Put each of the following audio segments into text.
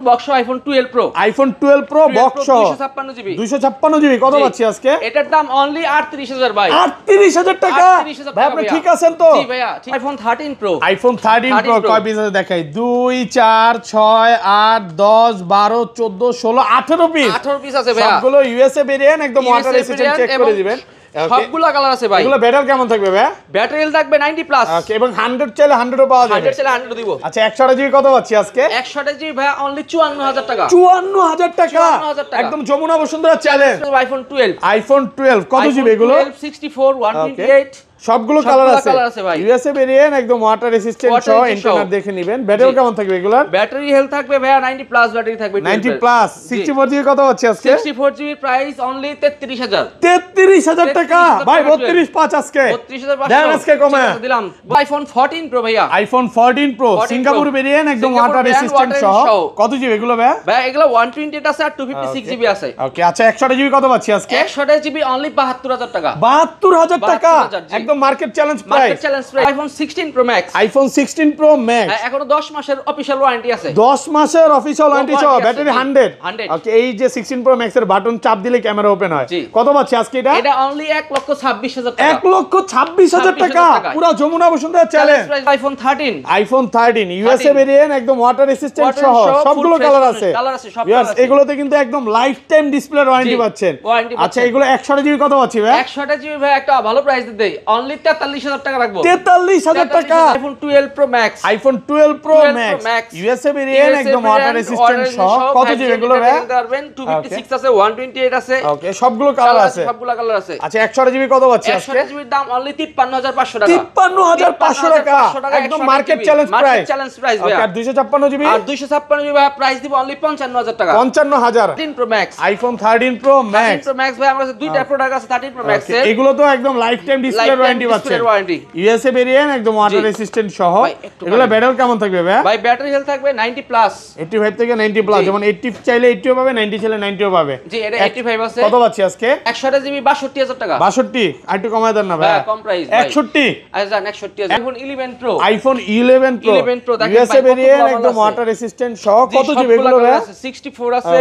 Box iPhone 12 pro iPhone 12 pro box 256 GB 256 GB কত পাচ্ছি আজকে? এটার দাম অনলি 38000 ভাই। 38000 টাকা ভাই, আপনি ঠিক আছেন তো? জি ভাইয়া, আইফোন 13 প্রো। আইফোন 13 প্রো কয় পিস আছে দেখাই? 2 4 6 8 10 12 14 16 18 পিস। 18 পিস আছে ভাইয়া। সবগুলো ইউএসএ ভেরিয়েন্ট, একদম ওয়াটার রেজিস্ট্যান্ট, চেক করে দিবেন। সবগুলা কালার আছে ভাই। এগুলো ব্যাটারি কেমন থাকবে ভাই? ব্যাটারি হেলথ থাকবে 90 প্লাস। ওকে, এবং 100 চাইলে 100 ও পাওয়া যাবে। 100 চাইলে 100 দিব। আচ্ছা 100 জিবি কত পাচ্ছি আজকে? 100 জিবি ভাইয়া অনলি 54000 টাকা। 54000 টাকা 54000 টাকা। একদম Jamuna Bashundhara challenge. IPhone 12। IPhone 12 কত জিবি এগুলো? 64 128 সবগুলো কালার আছে ভাই। ইউএসএ ভেরিয়েন্ট, একদম ওয়াটার রেজিস্ট্যান্ট সহ ইন্টারনেট দেখে নেবেন। ব্যাটারি কেমন থাকবে এগুলোর? ব্যাটারি হেলথ থাকবে ভাইয়া 90 প্লাস ব্যাটারি থাকবে। 90 প্লাস। 64 জিবি কত হচ্ছে আজকে? 64 জিবি প্রাইস অনলি 33000। 33000 টাকা ভাই। 32 5 আজকে 32500 দেন আজকে কমে দিলাম। আইফোন 14 প্রো ভাইয়া। আইফোন 14 প্রো সিঙ্গাপুর ভেরিয়েন্ট, একদম ওয়াটার রেজিস্ট্যান্ট সহ। কত জিবি এগুলো ভাই? ভাই এগুলো 128 আছে আর 256 জিবি আছে। ওকে, আচ্ছা 100 জিবি কত পাচ্ছি আজকে? 100 জিবি অনলি 72000 টাকা। 72000 টাকা একদম market challenge price. Market challenge price. IPhone 16 pro max. IPhone 16 pro max এখনো 10 মাসের অফিশিয়াল ওয়ারেন্টি আছে। 10 মাসের অফিশিয়াল ওয়ারেন্টি সহ, ব্যাটারি 100। 100। ওকে, এই যে 16 প্রো ম্যাক্স এর বাটন চাপ দিলে ক্যামেরা ওপেন হয়। কত পাচ্ছি আজকে এটা? এটা অনলি 1,26,000 টাকা। 1,26,000 টাকা পুরো Jamuna Bashundhara challenge. IPhone 13। IPhone 13 USA variant, একদম ওয়াটার রেজিস্ট্যান্ট সহ, সবগুলো কালার আছে। ভিউয়ার্স এগুলোতে কিন্তু একদম লাইফ টাইম ডিসপ্লে ওয়ারেন্টি পাচ্ছেন। আচ্ছা এগুলো 100 জিবি কত পাচ্ছি ভাই? 100 জিবি ভাই একটা ভালো প্রাইস দিতে দেই, অনলি 43000 টাকা রাখবো। 43000 টাকা। IPhone 12 pro max. IPhone 12 pro max USA variant, একদম ওয়াটার রেজিস্ট্যান্ট সহ। কত জিবি এগুলো ভাই? 256 আছে 128 আছে। ওকে, সবগুলো কালার আছে। সবগুলো কালার আছে। আচ্ছা 100 জিবি কত পাচ্ছি আজকে? 100 জিবির দাম অনলি 53500 টাকা। 53500 টাকা একদম market challenge price. Market challenge price ভাই। আর 256 জিবি? আর 256 জিবি ভাই প্রাইস দিব অনলি 55000 টাকা। 55000। 13 pro max. IPhone 13 pro max. 13 pro max ভাই আমার কাছে দুইটা প্রোডাক্ট আছে 13 প্রো ম্যাক্স এর। এগুলো তো একদম লাইফ টাইম ডিসপ্লে ওয়ারেন্টি পাচ্ছেন। ইউএসএ ভেরিয়েন্ট, একদম ওয়াটার রেজিস্ট্যান্ট সহ। এগুলো ব্যাটারি কেমন থাকবে ভাই? ভাই ব্যাটারি হেলথ থাকবে 90 প্লাস। 85 থেকে 90 প্লাস, যেমন 80 চাইলে 80 ও পাবে, 90 চাইলে 90 ও পাবে। জি এটা 85 আছে। কত পাচ্ছি আজকে? 100 জিবি 62000 টাকা। 62 আর একটু কমায় দেন না ভাই। কম প্রাইস ভাই। 61 আচ্ছা 61 আছে। IPhone 11 pro. IPhone 11 pro USA variant, একদম ওয়াটার রেজিস্ট্যান্ট সহ। কত জিবি এগুলো ভাই? 64 আছে,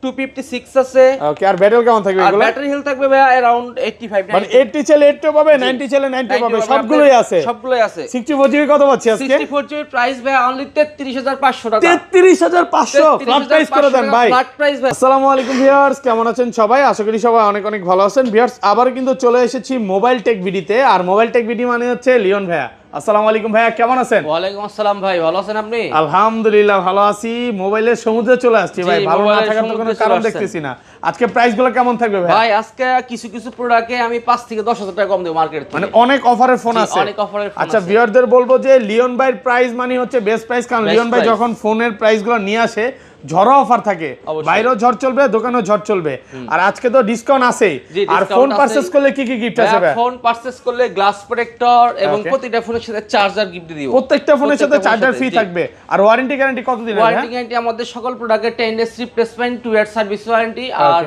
256 আছে। ওকে, আর ব্যাটারি কেমন থাকবে এগুলো? আর ব্যাটারি হেলথ থাকবে ভাই अराउंड 85 মানে 80 চাইলে 80 পাবে, 90 চাইলে 90 পাবে, সবগুলোই আছে। সবগুলোই আছে। 64 জিবি কত পাচ্ছি আজকে? 64 জিবি প্রাইস ভাই অনলি 33500 টাকা। 33500 ফ্ল্যাট প্রাইস করে দেন ভাই। ফ্ল্যাট প্রাইস ভাই। আসসালামু আলাইকুম ভিউয়ার্স, কেমন আছেন সবাই? আশা করি সবাই অনেক অনেক ভালো আছেন। ভিউয়ার্স আবার কিন্তু চলে এসেছি মোবাইল টেক ভিডিওতে। আর মোবাইল টেক ভিডিও মানে হচ্ছে লিওন ভাইয়া। আসসালামু আলাইকুম ভাইয়া, কেমন আছেন? ওয়ালাইকুম আসসালাম ভাই, ভালো আছেন আপনি? আলহামদুলিল্লাহ ভালো আছি। মোবাইলের সমুদ্রে চলে আসছি ভাই, ভালো না থাকার তো কোনো কারণ দেখতেছি না। আজকে প্রাইসগুলো কেমন থাকবে ভাই? ভাই আজকে কিছু কিছু প্রোডাক্টে আমি 5 থেকে 10000 টাকা কম দেব মার্কেট থেকে। মানে অনেক অফারের ফোন আছে। অনেক অফারের ফোন আছে। আচ্ছা ভিউয়ারদের বলবো যে লিওন ভাইয়ের প্রাইস মানে হচ্ছে বেস্ট প্রাইস, কারণ লিওন ভাই যখন ফোনের প্রাইসগুলো নিয়ে আসে ঝড় অফার থাকে, বাইরেও ঝড় চলবে, দোকানেও ঝড় চলবে। আর আজকে তো ডিসকাউন্ট আছে। আর ফোন পারচেজ করলে কি কি গিফট আছে ভাই? ফোন পারচেজ করলে গ্লাস প্রোটেক্টর এবং প্রতিটা ফোনের সাথে চার্জার গিফট দিব। প্রত্যেকটা ফোনের সাথে চার্জার ফ্রি থাকবে। আর ওয়ারেন্টি গ্যারান্টি কত দিন? ওয়ারেন্টি গ্যারান্টি আমাদের সকল প্রোডাক্টের 10 days replacement, 2 year service warranty, আর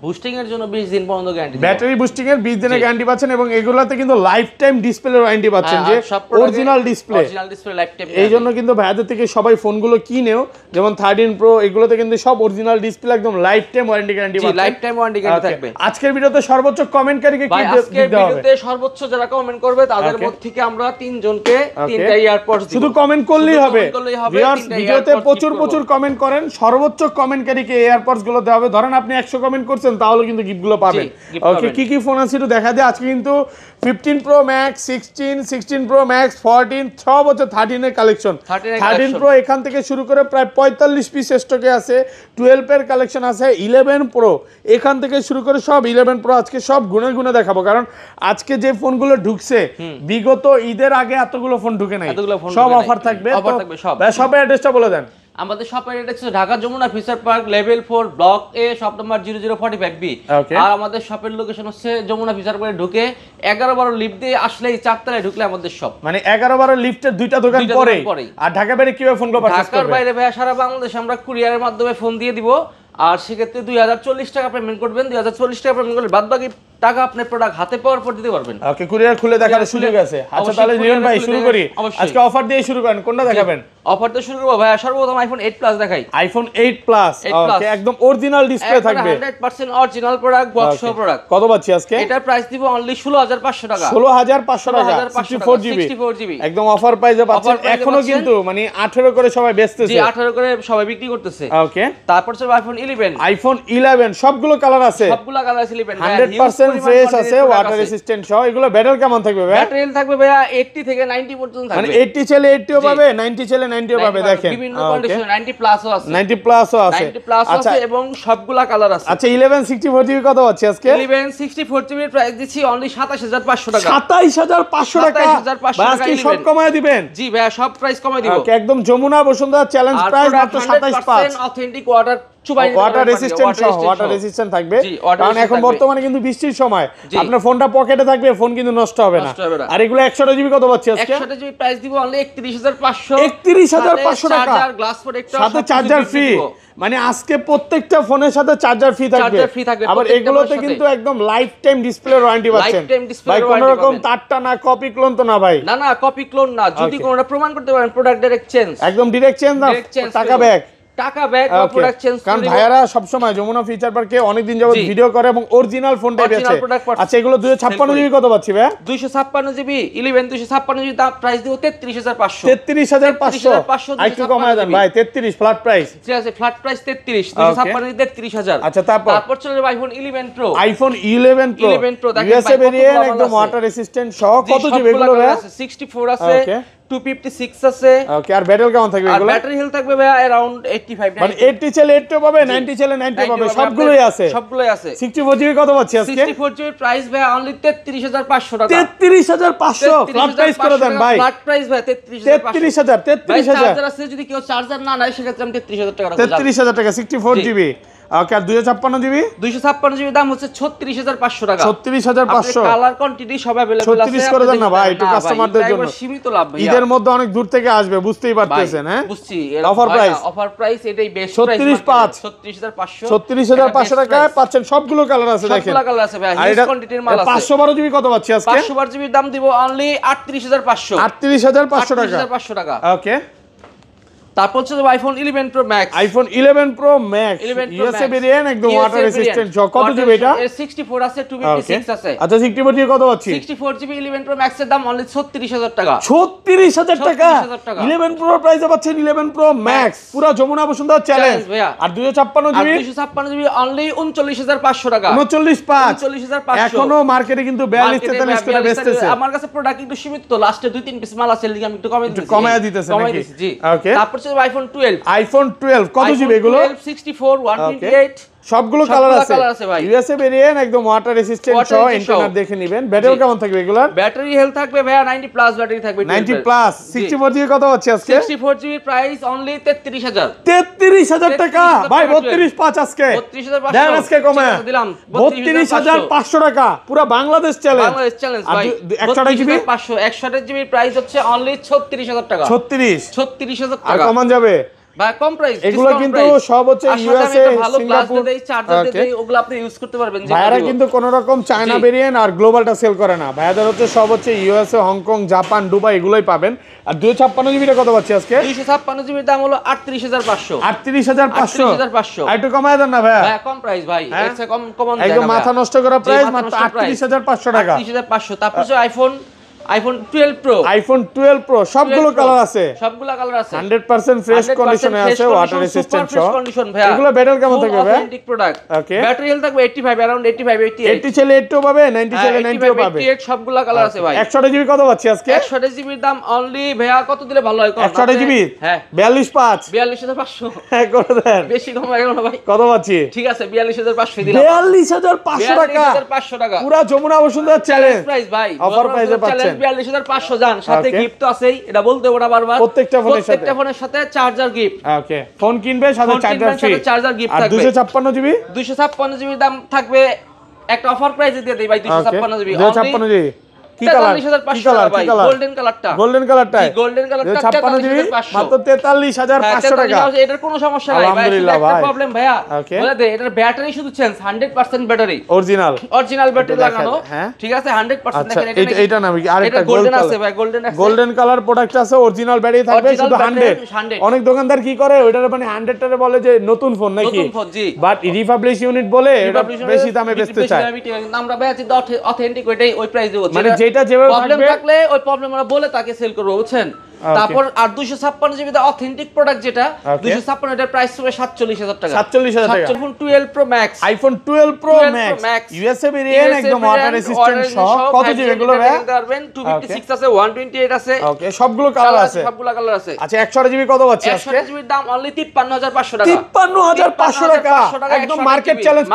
বুস্টিং এর জন্য 20 দিন পর্যন্ত গ্যারান্টি। ব্যাটারি বুস্টিং এর 20 দিনের গ্যারান্টি পাচ্ছেন, এবং এগুলাতে কিন্তু লাইফ টাইম ডিসপ্লে ওয়ারেন্টি পাচ্ছেন, যে অরিজিনাল ডিসপ্লে লাইফ টাইম। এই জন্য কিন্তু ভাইয়াদের থেকে সবাই ফোনগুলো কিনেও, যেমন 13 প্রো এগুলোতে কিন্তু সব অরিজিনাল ডিসপ্লে, একদম লাইফ টাইম ওয়ারেন্টি গ্যারান্টি পাচ্ছেন। লাইফ টাইম ওয়ারেন্টি গ্যারান্টি থাকবে। আজকের ভিডিওতে সর্বোচ্চ কমেন্টকারীকে কি দিতে হবে? আজকের ভিডিওতে সর্বোচ্চ যারা কমেন্ট করবে তাদের মধ্যে থেকে আমরা 3 জনকে 3টা ইয়ারপডস দিব। শুধু কমেন্ট করলেই হবে। ভিউয়ার্স ভিডিওতে প্রচুর কমেন্ট করেন, সর্বোচ্চ কমেন্টকারীকে এয়ারপডস গুলো দেওয়া হবে। ধরেন আপনি 100 কমেন্ট করছেন, তাহলে কিন্তু গিফট পাবেন। ওকে, কি কি ফোন আছে একটু দেখা যায়। আজকে কিন্তু 15 প্রো ম্যাক্স, 16 প্রো ম্যাক্স, 14 সব হচ্ছে 13 এর কালেকশন। 13 প্রো এখান থেকে শুরু করে প্রায় 45 পিস স্টকে আছে। 12 এর কালেকশন আছে। 11 প্রো এখান থেকে শুরু করে সব 11 প্রো আজকে সব গুনে গুনে দেখাবো, কারণ আজকে যে ফোনগুলো ঢুকছে বিগত ঈদের আগে এতগুলো ফোন ঢুকে নাই। সব অফার থাকবে। সব অ্যাড্রেসটা বলে দেন। আমাদের শপের অ্যাড্রেস হচ্ছে Dhaka Jamuna future park level 4 block A, shop number 0045B। আর আমাদের শপের লোকেশন হচ্ছে যমুনা ফিচার পার্কে ঢুকে 11-12 লিফট দিয়ে আসলেই 4 তলায় ঢুকলে আমাদের শপ। মানে 11-12 লিফটের দুইটা দোকান পরে। আর ঢাকা বাইরে কিভাবে ফোন পারচেজ করবে? ঢাকার বাইরে ভাই সারা বাংলাদেশে আমরা কুরিয়ারের মাধ্যমে ফোন দিয়ে দিব। আর সেক্ষেত্রে 2040 টাকা পেমেন্ট করবেন। 2040 টাকা পেমেন্ট করলে বাদবাকি টাকা আপনি প্রোডাক্ট হাতে পাওয়ার পর দিতে পারবেন। ওকে, কুরিয়ার খুলে দেখার সুযোগ আছে। আচ্ছা তাহলে লিওন ভাই শুরু করি। আজকে অফার দিয়ে শুরু করেন, কোনটা দেখাবেন? অফার তো শুরু করব ভাই সর্বপ্রথম আইফোন 8 প্লাস দেখাই। আইফোন 8 প্লাস ওকে একদম অরিজিনাল ডিসপ্লে থাকবে 100% অরিজিনাল প্রোডাক্ট বক্স সহ প্রোডাক্ট। কত পাচ্ছি আজকে? এটার প্রাইস দিব অনলি 16500 টাকা। 16500 টাকা 64 জিবি একদম অফার প্রাইসে পাচ্ছেন। এখনো কিন্তু মানে 18 করে সবাই বেচতেছে। জি 18 করে সবাই বিক্রি করতেছে। ওকে তারপর হচ্ছে আইফোন 11 সবগুলো কালার আছে, সবগুলো কালার আছে 11 100% ফ্রেশ আছে, ওয়াটার রেজিস্ট্যান্ট সহ। এগুলো ব্যাটারি কেমন থাকবে ভাই? ব্যাটারি থাকবে ভাইয়া 80 থেকে 90 পর্যন্ত থাকবে। মানে 80 চলে 80 ও পাবে, 90 চলে 90 ও পাবে। দেখেন বিভিন্ন কন্ডিশন 90 প্লাসও আছে, 90 প্লাসও আছে, 90 প্লাসও আছে এবং সবগুলা কালার আছে। আচ্ছা 11 64 জিবি কত আছে আজকে? 11 64 জিবি প্রাইস দিচ্ছি অনলি 27500 টাকা। 27500 টাকা ভাই, আজকে সব কমায় দিবেন? জি ভাইয়া সব প্রাইস কমায় দিব। ওকে একদম যমুনা বসুন্ধরা চ্যালেঞ্জ প্রাইস মাত্র 27500। অথেন্টিক ওয়াটার ওয়াটার রেজিস্ট্যান্ট সহ, ওয়াটার রেজিস্ট্যান্ট থাকবে। কারণ এখন বর্তমানে কিন্তু বৃষ্টির সময়, আপনার ফোনটা পকেটে থাকবে, ফোন কিন্তু নষ্ট হবে না। আর এগুলো 100 জিবি কত পাচ্ছি আজকে? 100 জিবি প্রাইস দিব অনলি 31500। 31500 টাকা চার্জার গ্লাস প্রোটেক্টর সাথে চার্জার ফ্রি। মানে আজকে প্রত্যেকটা ফোনের সাথে চার্জার ফ্রি থাকবে। আবার এগুলোতে কিন্তু একদম লাইফ টাইম ডিসপ্লে ওয়ারেন্টি পাচ্ছেন ভাই। কোনো রকম তারটা না, কপি ক্লোন তো না ভাই? না না কপি ক্লোন না। যদি কোনোটা প্রমাণ করতে পারেন প্রোডাক্ট ডাইরেক্ট চেঞ্জ, একদম ডাইরেক্ট চেঞ্জ না, টাকা ব্যাক। টাকা ব্যাক বা প্রোডাক্ট চেঞ্জ। কারণ ভাইয়ারা সব সময় যমুনা ফিচার পার্কে অনেক দিন যাবত ভিডিও করে এবং অরিজিনাল ফোনটাই বেচে। আচ্ছা এগুলো 256 জিবি কত পাচ্ছি ভাই? 256 জিবি 11 256 জিবি দাম প্রাইস দিব 33500। 33500 আইকিউ কমায় দেন ভাই। 33 ফ্ল্যাট প্রাইস। ঠিক আছে ফ্ল্যাট প্রাইস 33 256 জিবি 33000। আচ্ছা তারপর চলে যাবে iPhone 11 pro. IPhone 11 pro USA variant একদম ওয়াটার রেজিস্ট্যান্ট সহ। কত জিবি এগুলো ভাই? 64 আছে, 256 আছে। ওকে আর ব্যাটারি কেমন থাকবে এগুলো? ব্যাটারি হেলথ থাকবে ভাই अराउंड 85। মানে 80 চলে 80 পাবে, 90 চলে 90 পাবে, সবগুলোই আছে। 64 জিবি কত পাচ্ছি আজকে? 64 জিবি প্রাইস ভাই অনলি 33500 টাকা। 33500 ফ্ল্যাট প্রাইস করে দেন ভাই। ফ্ল্যাট প্রাইস ভাই 33000 চার্জার আছে, যদি কেউ চার্জার না নেয় সেক্ষেত্রে আমি 33000 টাকা রাখবো। 33000 টাকা 64 জিবি। ওকে আর 256 জিবি? 256 জিবি দাম হচ্ছে 36500 টাকা। 36500 কালার কোয়ান্টিটি সব अवेलेबल আছে। 36 করে দেন না ভাই, একটু কাস্টমারদের জন্য সীমিত লাভ ভাই। ঈদের মধ্যে অনেক দূর থেকে আসবে, বুঝতেই পারতেছেন। হ্যাঁ বুঝছি। অফার প্রাইস এটাই বেস্ট প্রাইস। 36500 36500 টাকায় পাচ্ছেন সবগুলো কালার আছে। দেখেন সবগুলো কালার আছে ভাই, হিউজ কোয়ান্টিটির মাল আছে। 512 জিবি কত পাচ্ছি আজকে? 512 জিবি দাম দিব অনলি 38500। 38500 টাকা। ওকে তারপর হচ্ছে iPhone 11 pro max. IPhone 11 pro max USA variant একদম ওয়াটার রেজিস্ট্যান্ট সহ। কত জিবি এটা? 64 আছে, 256 আছে। আচ্ছা 64 জিবি কত পাচ্ছি? 64 জিবি 11 প্রো ম্যাক্স এর দাম অনলি 36000 টাকা। 36000 টাকা 11 প্রো প্রাইসে পাচ্ছেন 11 প্রো ম্যাক্স পুরো যমুনা বসুন্ধরা চ্যালেঞ্জ। আর 256 জিবি? 256 জিবি অনলি 39500 টাকা। 39500 এখনো মার্কেটে কিন্তু 42 43 করে বেচতেছে। আমার কাছে প্রোডাক্ট একটু সীমিত, তো লাস্টে 2-3 পিস মাল আছে, এর আমি একটু কমায় দিতেছি নাকি? জি ওকে তারপর আইফোন 12। আইফোন 12 কত জিবি এগুলো? 64 128 সবগুলো কালার আছে ভাই। ইউএসএ ভেরিয়েন্ট একদম ওয়াটার রেজিস্ট্যান্ট সহ। ইন্টারনেট দেখে নেবেন। ব্যাটারি কেমন থাকবে এগুলোর? ব্যাটারি হেলথ থাকবে ভাইয়া 90 প্লাস ব্যাটারি থাকবে। 90 প্লাস 64 জিবি কত হচ্ছে আজকে? 64 জিবি প্রাইস অনলি 33000। 33000 টাকা ভাই। 32500 আজকে 32500 দেন আজকে কমে দিলাম 32500 টাকা পুরো বাংলাদেশ চ্যালেঞ্জ। বাংলাদেশ চ্যালেঞ্জ ভাই। 128 জিবি 128 জিবি প্রাইস হচ্ছে অনলি 36000 টাকা। 36000 টাকা। আর কমান যাবে ভাই, কম প্রাইস। এগুলো কিন্তু সব হচ্ছে ইউএসএ, সিঙ্গাপুর, চার্জার দেই, ওগুলো আপনি ইউজ করতে পারবেন। ভাইরা কিন্তু কোন রকম চায়না ভেরিয়েন্ট আর গ্লোবালটা সেল করে না। ভাইয়াদের হচ্ছে সব হচ্ছে ইউএসএ, হংকং, জাপান, দুবাই এগুলোই পাবেন। আর 256 জিবিটা কত পাচ্ছি আজকে? 256 জিবির দাম হলো 38500। 38500 একটু কমায় দেন না ভাইয়া। ভাই কম প্রাইস ভাই, এর চেয়ে কম দেন না। একদম মাথা নষ্ট করা প্রাইস মাত্র 38500 টাকা। 38500। তারপর যে আইফোন 12 প্রো। আইফোন 12 প্রো সবগুলো কালার আছে। 100% ফ্রেশ কন্ডিশনে আছে, ওয়াটার রেজিস্ট্যান্ট সহ। এগুলো ব্যাটারি কেমন থাকবে ভাই? Authentic product. Okay battery health থাকবে 85 अराउंड 85 88। 80 চলে 80 পাবে, 90 চলে 90 পাবে। 88 সবগুলো কালার আছে ভাই। 100 জিবি কত পাচ্ছি আজকে? 100 জিবির দাম অনলি ভাইয়া কত দিলে ভালো হয়? 100 জিবি? হ্যাঁ 42500। 42500 হ্যাঁ করে দেন। বেশি কম হয়ে গেল না ভাই? কত পাচ্ছি? ঠিক আছে 42500 দিলাম। 42500 টাকা। 42500 টাকা পুরো যমুনা বসুন্ধরা চ্যালেঞ্জ প্রাইস ভাই। অফার প্রাইসে পাচ্ছেন। 42500 জান, সাথে গিফট তো আছেই, এটা বলতে হবে না বারবার। প্রত্যেকটা ফোনের সাথে চার্জার গিফট। ওকে ফোন কিনবে সাথে চার্জার ফ্রি। চার্জার গিফট থাকবে। আর 256 জিবি? 256 জিবি দাম থাকবে একটা অফার প্রাইসে দিয়ে দেই ভাই। 256 জিবি 256 জিবি কি কালার 43500 টাকা ভাই গোল্ডেন কালারটা গোল্ডেন কালারটা 56 জিবি মাত্র 43500 টাকা এটার কোনো সমস্যা নাই ভাই একটা প্রবলেম ভাইয়া বলে দে এটার ব্যাটারি শুধু চেঞ্জ 100% ব্যাটারি অরিজিনাল ব্যাটারি লাগানো ঠিক আছে 100% দেখেন এটা না আরেকটা গোল্ডেন আছে ভাই গোল্ডেন কালার প্রোডাক্ট আছে অরিজিনাল ব্যাটারি থাকবে শুধু 100 অনেক দোকানদার কি করে ওইটার মানে 100 টারে বলে যে নতুন ফোন নাকি নতুন phone G but republish unit বলে এটা বেশি দামে বেচতে চায় আমরা ভাই আছে অথেন্টিক ওই প্রাইস দেব মানে যেটা যেভাবে প্রবলেম থাকলে ওই প্রবলেম আমরা বলে তাকে সেল করব বুঝছেন তারপর আর 256 জিবি দা অথেন্টিক প্রোডাক্ট যেটা 256 এর প্রাইস হবে 47000 টাকা 47000 টাকা iPhone 12 pro max iPhone 12 pro max USA variant একদম ওয়াটার রেজিস্ট্যান্ট সহ কত জিবি এগুলো ভাই পারবেন 256 আছে 128 আছে ওকে সবগুলো কালার আছে সবগুলো কালার আছে আচ্ছা 100 জিবি কত পাচ্ছি আজকে 100 জিবির দাম অনলি 53500 টাকা 53500 টাকা একদম মার্কেট চ্যালেঞ্জ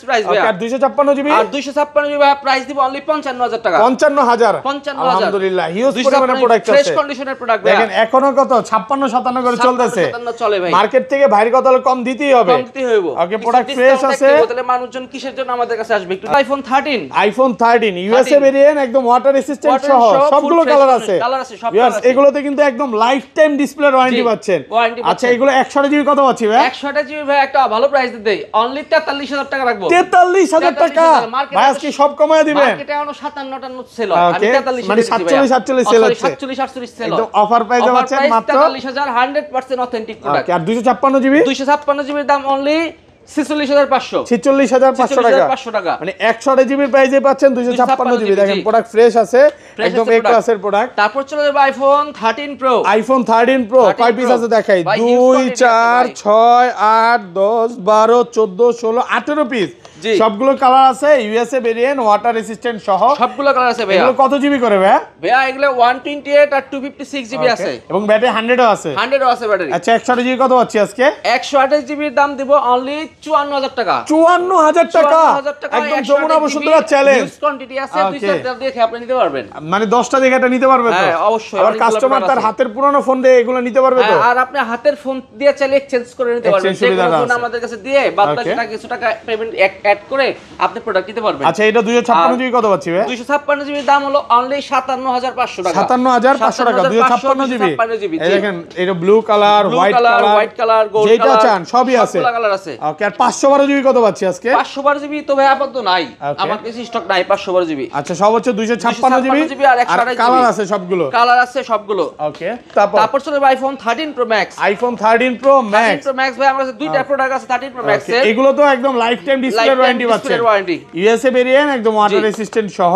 প্রাইস ভাই আর 256 জিবি আর 256 জিবি প্রাইস দিব অনলি 55000 টাকা 55000 আলহামদুলিল্লাহ হিউজ পরিমাণে প্রোডাক্ট আছে ফ্রেশ কন্ডিশনের প্রোডাক্ট ভাই দেখেন এখনো কত 56 57 করে চলতেছে 57 চলে ভাই মার্কেট থেকে বাইরে কত হলে কম দিতেই হবে ওকে প্রোডাক্ট ফ্রেশ আছে তাহলে মানুষজন কিসের জন্য আমাদের কাছে আসবে একটু আইফোন 13 ইউএসএ ভেরিয়েন্ট একদম ওয়াটার রেজিস্ট্যান্ট সহ সবগুলো কালার আছে সব ভিউয়ার্স এগুলোতে কিন্তু একদম লাইফ টাইম ডিসপ্লে ওয়ারেন্টি পাচ্ছেন আচ্ছা এগুলো 100 জিবি কত পাচ্ছি ভাই 100 জিবি ভাই একটা ভালো প্রাইস দেই অনলি 43000 টাকা রাখবো 43000 টাকা ভাই আজকে সব কমায় দিবেন মার্কেটে এখনো 57 58 সেল হয় আমি 43 মানে 47 সেল হচ্ছে 47 48 সেল একদম অফার প্রাইসে পাচ্ছেন মাত্র 44000 100% অথেন্টিক প্রোডাক্ট আর 256 জিবির দাম অনলি 46500 টাকা মানে 100 জিবি প্রাইসে পাচ্ছেন 256 জিবি দেখেন প্রোডাক্ট ফ্রেশ আছে একদম এ ক্লাসের প্রোডাক্ট তারপর চলে যাবে আইফোন 13 প্রো কয় পিস আছে দেখাই 2 4 6 8 10 12 14 16 18 পিস সবগুলো কালার আছে ইউএসএ ভেরিয়েন্ট ওয়াটার রেজিস্ট্যান্ট সহ সবগুলো কালার আছে ভাই এগুলো কত জিবি করে ভাই ভাই এগুলো 128 আর 256 জিবি আছে এবং ব্যাটারি 100 ও আছে 100 ও আছে ব্যাটারি আচ্ছা 100 জিবি কত পাচ্ছি আজকে 128 জিবির দাম দিব অনলি 54000 টাকা 54000 টাকা একদম Jamuna Bashundhara challenge huge quantity আছে 200 টাকা দিয়ে আপনি নিতে পারবেন মানে 10টা দেখে এটা নিতে পারবে তো হ্যাঁ অবশ্যই আর কাস্টমার তার হাতের পুরনো ফোন দিয়ে এগুলো নিতে পারবে তো আর আপনি হাতের ফোন দিয়ে চাইলে এক্সচেঞ্জ করে নিতে পারবেন যে কোনো ফোন আমাদের কাছে দিয়ে বাদ বাকি টাকা কিছু টাকা পেমেন্ট অ্যাড করে আপনি প্রোডাক্ট নিতে পারবেন আচ্ছা এটা 256 জিবি কত পাচ্ছি ভাই 256 জিবির দাম হলো অনলি 57500 টাকা 57500 টাকা 256 জিবি এই দেখেন এটা blue colour white colour gold colour যেটা চান সবই আছে সবগুলো কালার আছে ওকে আর 512 জিবি কত পাচ্ছি আজকে 512 জিবি তো ভাই আপাতত নাই আমার কাছে স্টক নাই 512 জিবি আচ্ছা সব হচ্ছে 256 জিবি আর কালার আছে সবগুলো ওকে তারপর চলে iPhone 13 pro max iPhone 13 pro max ভাই আমার কাছে দুইটা প্রোডাক্ট আছে 13 প্রো ম্যাক্স এর এগুলো তো একদম লাইফ টাইম ডিসপ্লে ওয়ারেন্টি পাচ্ছেন ইউএসএ ভেরিয়েন্ট একদম ওয়াটার রেজিস্ট্যান্ট সহ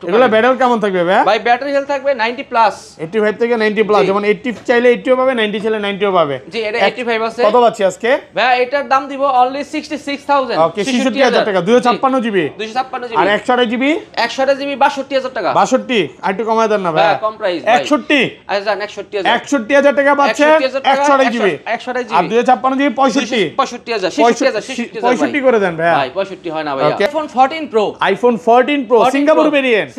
এগুলো ব্যাটারি কেমন থাকবে ভাই ব্যাটারি হেলথ থাকবে 90 প্লাস 85 থেকে 90 প্লাস যেমন 80 চাইলে 80 ও পাবে 90 চাইলে 90 ও পাবে জি এটা 85 আছে কত পাচ্ছি আজকে ভাই এটার দাম দিব অনলি 66000 ওকে 66000 টাকা 256 জিবি আর 100 জিবি 100 জিবি 62000 টাকা 62 আর একটু কমায় দেন না ভাই কম প্রাইস 61 আচ্ছা 61000 টাকা পাচ্ছেন 100 জিবি আর 256 জিবি 65000 65 করে দেন ভাই 65 হয় না ভাই iPhone 14 pro iPhone 14 pro Singapore variant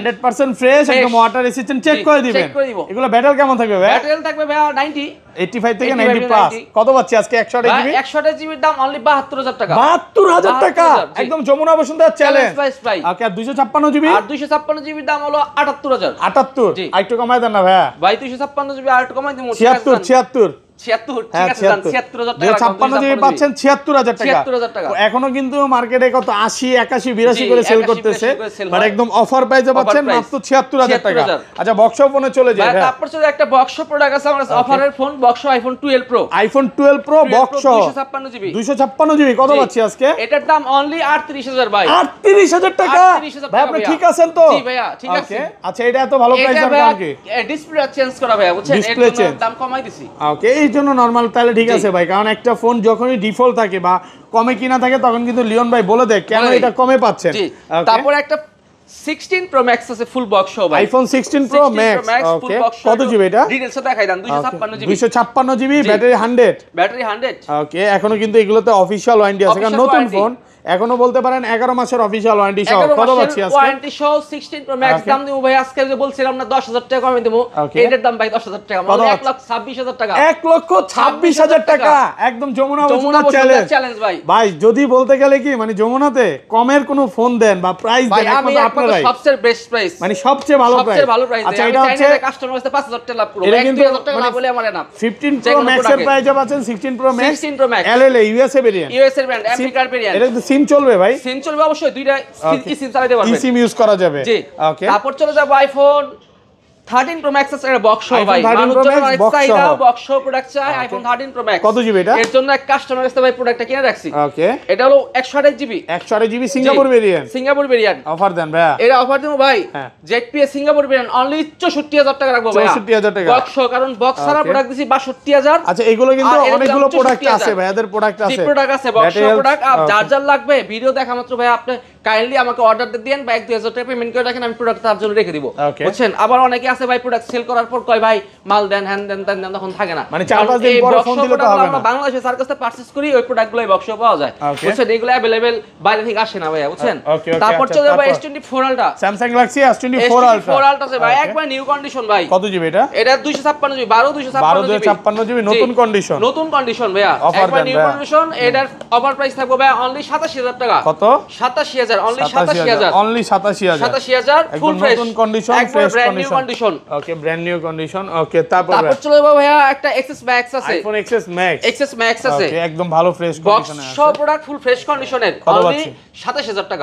100% fresh একদম ওয়াটার রেজিস্ট্যান্ট চেক করে দিবেন এগুলো ব্যাটারি কেমন থাকবে ভাই ব্যাটারি থাকবে ভাই 90 85 থেকে 90 প্লাস কত পাচ্ছি আজকে 100 জিবি 100 জিবির দাম অনলি 72000 টাকা 72000 টাকা একদম যমুনা বসুন্ধরা চ্যালেঞ্জ ওকে আর 256 জিবি আর 256 জিবির দাম হলো 78000 78 আর একটু কমায় দেন না ভাই 256 জিবি আর একটু কমাই দিমু 76 76000 জিবি পাচ্ছেন 76000 টাকা এখনো কিন্তু মার্কেটে কত 80 81 82 করে সেল করতেছে মানে একদম অফার প্রাইসে পাচ্ছেন মাত্র 76000 টাকা আচ্ছা বক্স ফোনে চলে যায় তারপর চলে একটা বক্স প্রোডাক্ট আছে আমাদের অফারের phone box iPhone 12 pro box 256 GB কত পাচ্ছি আজকে এটার দাম অনলি 38000 ভাই 38000 টাকা ভাই আপনি ঠিক আছেন তো জি ভাইয়া ঠিক আছে আচ্ছা এটা এত ভালো প্রাইস দাম কারণ কি ডিসপ্লে চেঞ্জ করা ভাইয়া বুঝছেন এর জন্য দাম কমাই দিছি ওকে এই জন্য নরমাল তাহলে ঠিক আছে ভাই কারণ একটা ফোন যখনই ডিফল্ট থাকে বা কমে কিনা থাকে তখন কিন্তু লিওন ভাই বলে দেয় কেন এটা কমে পাচ্ছেন তারপর একটা 16 প্রো ম্যাক্স আছে ফুল বক্স সহ ভাই আইফোন 16 প্রো ম্যাক্স ওকে কত জিবি এটা ডিটেইলস দেখাই দেন 256 জিবি 256 জিবি ব্যাটারি 100 ব্যাটারি 100 ওকে এখনো কিন্তু এগুলোতে অফিশিয়াল ওয়ারেন্টি আছে কারণ নতুন ফোন এখনো বলতে পারেন 11 মাসের অফিশিয়াল ওয়ারেন্টি সহ কত পাচ্ছি আজকে ওয়ারেন্টি সহ 16 প্রো ম্যাক্স দাম দেবো ভাই আজকে যে বলছিলাম না 10000 টাকা কমে দেবো এটার দাম ভাই 10000 টাকা মানে 1,26,000 টাকা 1,26,000 টাকা একদম যমুনা চ্যালেঞ্জ ভাই ভাই যদি বলতে গেলে কি মানে যমুনাতে কমের কোনো ফোন দেন বা প্রাইস দেন একমাত্র আপনারাই সবচেয়ে বেস্ট প্রাইস মানে সবচেয়ে ভালো প্রাইস আচ্ছা এটা হচ্ছে কাস্টমার কাছে 5000 টাকা লাভ করব 1000 টাকা না বলে আমার না 15 প্রো ম্যাক্স এর প্রাইসে পাচ্ছেন 16 প্রো ম্যাক্স এলএলএ ইউএসএ ভেরিয়েন্ট আমেরিকার ভেরিয়েন্ট এটা তো সিম চলবে ভাই সিম চলবে অবশ্যই দুইটা সিম চালাতে পারবেন সিম ইউজ করা যাবে জি ওকে তারপর চলে যাব আইফোন 13 প্রো ম্যাক্স এর বক্স সহ ভাই মানুষজন অনেক চাহিদা বক্স সহ প্রোডাক্ট চাই আইফোন 13 প্রো ম্যাক্স কত জিবি এটা এর জন্য এক কাস্টমার কাছে ভাই প্রোডাক্টটা কিনে রাখছি ওকে এটা হলো 128 জিবি সিঙ্গাপুর ভেরিয়েন্ট অফার দেন ভাই এটা অফার দেবো ভাই জেডপিএ সিঙ্গাপুর ভেরিয়েন্ট অনলি 64000 টাকা রাখবো ভাই 64000 টাকা বক্স কারণ বক্স ছাড়া প্রোডাক্ট দিছি 62000 আচ্ছা এগুলো কিন্তু অনেকগুলো প্রোডাক্ট আছে ভাই এদের প্রোডাক্ট আছে প্রোডাক্ট আছে বক্স প্রোডাক্ট যার যার লাগবে ভিডিও দেখা মাত্র ভাই আপনি কাইন্ডলি আমাকে অর্ডার দেন বা 1-2000 টাকা পেমেন্ট করে রাখেন আমি প্রোডাক্ট তার জন্য রেখে দিব বুঝছেন আবার অনেকে আছে ভাই প্রোডাক্ট সেল করার পর কয় ভাই মাল দেন হ্যান দেন তখন থাকে না মানে 4-5 দিন পরে ফোন দিলে তো হবে না আমরা বাংলাদেশে স্যার কাছে পারচেজ করি ওই প্রোডাক্টগুলোই বক্সে পাওয়া যায় বুঝছেন এগুলো अवेलेबल বাইরে থেকে আসে না ভাই বুঝছেন তারপর চলে যাবে S24 ultra Samsung Galaxy S24 ultra আছে ভাই একবার নিউ কন্ডিশন ভাই কত জিবি এটা এটা 256 জিবি 12256 জিবি নতুন কন্ডিশন ভাইয়া একবার নিউ কন্ডিশন এটার অফার প্রাইস থাকবে ভাই অনলি 87000 টাকা কত 87000 অনলি 87000 অনলি 87000 ফুল ফ্রেশ নতুন কন্ডিশন ফ্রেশ কন্ডিশন ওকে ব্র্যান্ড নিউ কন্ডিশন ওকে তারপর চলে যাবো ভাইয়া একটা XS Max আছে iPhone XS Max আছে একদম ভালো ফ্রেশ কন্ডিশনে আছে সব প্রোডাক্ট ফুল ফ্রেশ কন্ডিশনের অনলি 27000 টাকা